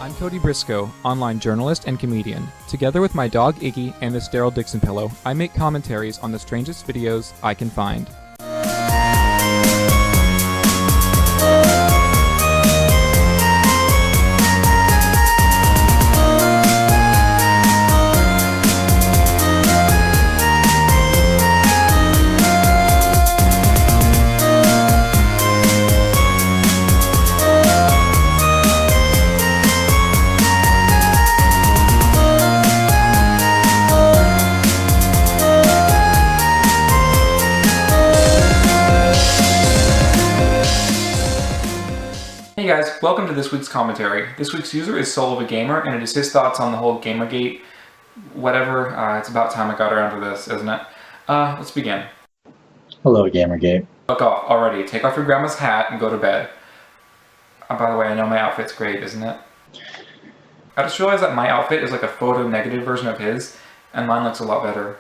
I'm Cody Briscoe, online journalist and comedian. Together with my dog Iggy and this Daryl Dixon pillow, I make commentaries on the strangest videos I can find. Hey guys, welcome to this week's commentary. This week's user is Soul of a Gamer, and it is his thoughts on the whole Gamergate, whatever. It's about time I got around to this, isn't it? Let's begin. Hello, Gamergate. Fuck off already. Take off your grandma's hat and go to bed. By the way, I know my outfit's great, isn't it? I just realized that my outfit is like a photo-negative version of his, and mine looks a lot better.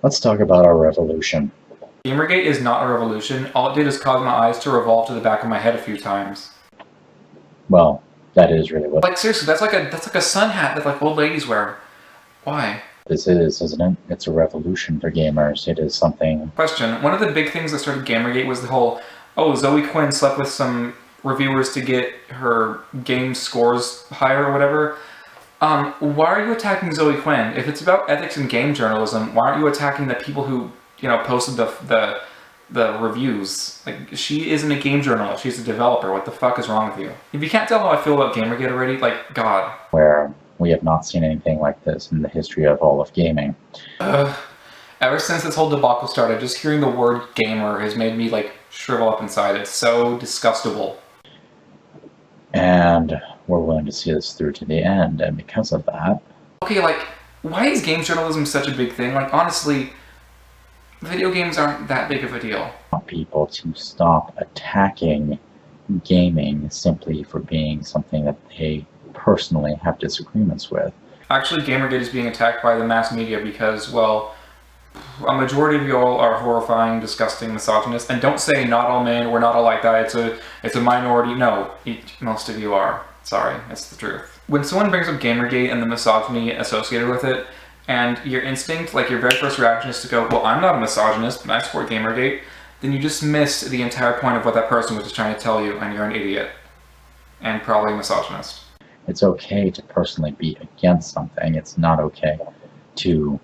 Let's talk about our revolution. Gamergate is not a revolution. All it did is cause my eyes to revolve to the back of my head a few times. Well, that is really what... Like seriously, that's like a sun hat that like old ladies wear. Why? This is, isn't it? It's a revolution for gamers. It is something... Question. One of the big things that started Gamergate was the whole, oh, Zoe Quinn slept with some reviewers to get her game scores higher or whatever. Why are you attacking Zoe Quinn? If it's about ethics in game journalism, why aren't you attacking the people who, you know, posted the reviews? Like, she isn't a game journalist, she's a developer. What the fuck is wrong with you? If you can't tell how I feel about Gamergate already, like, God. Where we have not seen anything like this in the history of all of gaming. Ever since this whole debacle started, just hearing the word gamer has made me, like, shrivel up inside. It's so disgustable. And we're willing to see this through to the end, and because of that... Okay, like, why is game journalism such a big thing? Like, honestly, video games aren't that big of a deal. People to stop attacking gaming simply for being something that they personally have disagreements with. Actually, Gamergate is being attacked by the mass media because, well, a majority of y'all are horrifying, disgusting, misogynist. And don't say not all men, we're not all like that, it's a minority. No, most of you are. Sorry, it's the truth. When someone brings up Gamergate and the misogyny associated with it, and your instinct, like your very first reaction is to go, well, I'm not a misogynist, but I support Gamergate, then you just missed the entire point of what that person was just trying to tell you, and you're an idiot. And probably a misogynist. It's okay to personally be against something. It's not okay to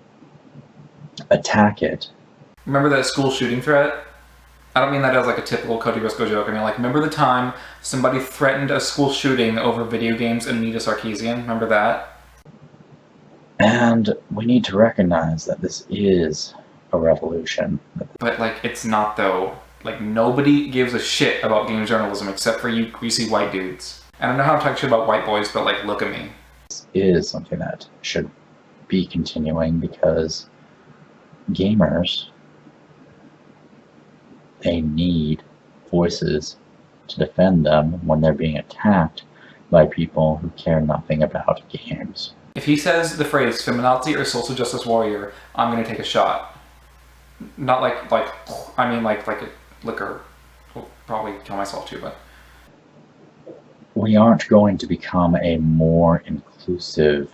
attack it. Remember that school shooting threat? I don't mean that as like a typical Cody Briscoe joke. I mean, like, remember the time somebody threatened a school shooting over video games and Nita Sarkeesian? Remember that? And we need to recognize that this is a revolution. But, like, it's not, though. Like, nobody gives a shit about game journalism except for you greasy white dudes. And I know how I'm talking shit about white boys, but, like, look at me. This is something that should be continuing because gamers, they need voices to defend them when they're being attacked by people who care nothing about games. If he says the phrase feminazi or social justice warrior, I'm gonna take a shot. Not like a liquor. Will probably kill myself too, but... We aren't going to become a more inclusive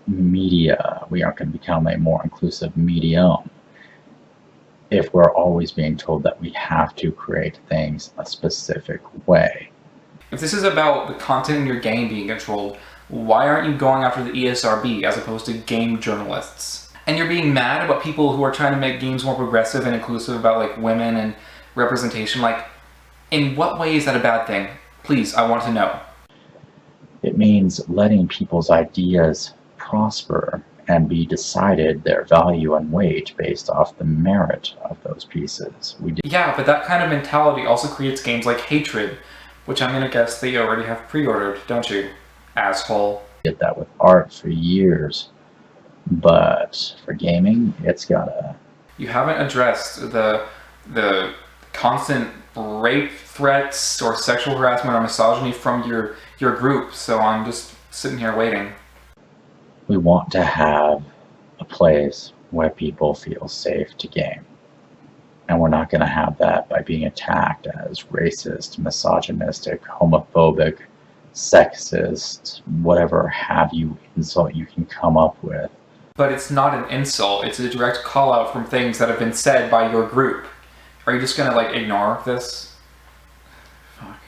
media. We aren't going to become a more inclusive medium if we're always being told that we have to create things a specific way. If this is about the content in your game being controlled, why aren't you going after the ESRB as opposed to game journalists? And you're being mad about people who are trying to make games more progressive and inclusive about, like, women and representation. Like, in what way is that a bad thing? Please, I want to know. It means letting people's ideas prosper and be decided their value and weight based off the merit of those pieces. Yeah, but that kind of mentality also creates games like Hatred, which I'm gonna guess that you already have pre-ordered, don't you, asshole? Did that with art for years, but for gaming, it's gotta... You haven't addressed the constant rape threats or sexual harassment or misogyny from your group, so I'm just sitting here waiting. We want to have a place where people feel safe to game. And we're not going to have that by being attacked as racist, misogynistic, homophobic, sexist, whatever have you insult you can come up with. But it's not an insult. It's a direct call out from things that have been said by your group. Are you just gonna, like, ignore this? Fuck.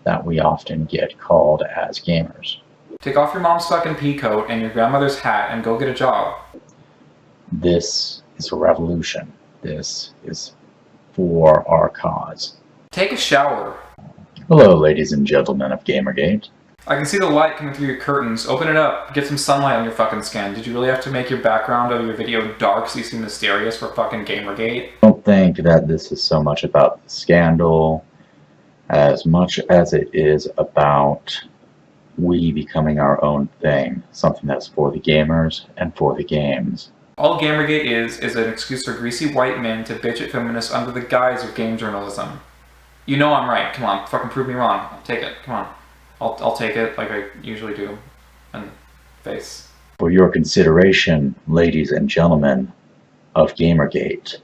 That we often get called as gamers. Take off your mom's fucking pea coat and your grandmother's hat and go get a job. This is a revolution. This is for our cause. Take a shower. Hello, ladies and gentlemen of Gamergate. I can see the light coming through your curtains. Open it up. Get some sunlight on your fucking skin. Did you really have to make your background of your video dark so you seem mysterious for fucking Gamergate? I don't think that this is so much about the scandal as much as it is about we becoming our own thing. Something that's for the gamers and for the games. All Gamergate is an excuse for greasy white men to bitch at feminists under the guise of game journalism. You know I'm right. Come on, fucking prove me wrong. I'll take it. Come on. I'll take it like I usually do. And face. For your consideration, ladies and gentlemen of Gamergate,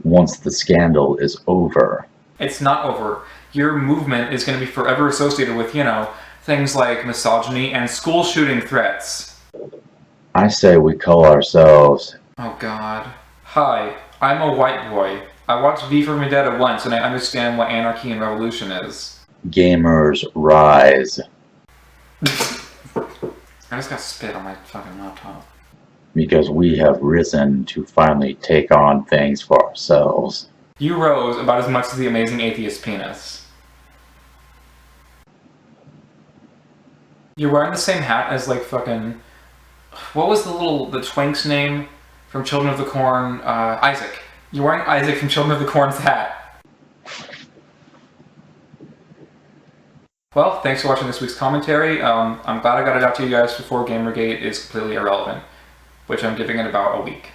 once the scandal is over. It's not over. Your movement is going to be forever associated with, you know, things like misogyny and school shooting threats. I say we call ourselves... Oh god. Hi, I'm a white boy. I watched V for Vendetta once and I understand what anarchy and revolution is. Gamers rise. I just got spit on my fucking laptop. Because we have risen to finally take on things for ourselves. You rose about as much as the amazing atheist penis. You're wearing the same hat as, like, fucking... What was the twink's name from Children of the Corn? Isaac. You're wearing Isaac from Children of the Corn's hat. Well, thanks for watching this week's commentary. I'm glad I got it out to you guys before Gamergate is completely irrelevant, which I'm giving it about a week.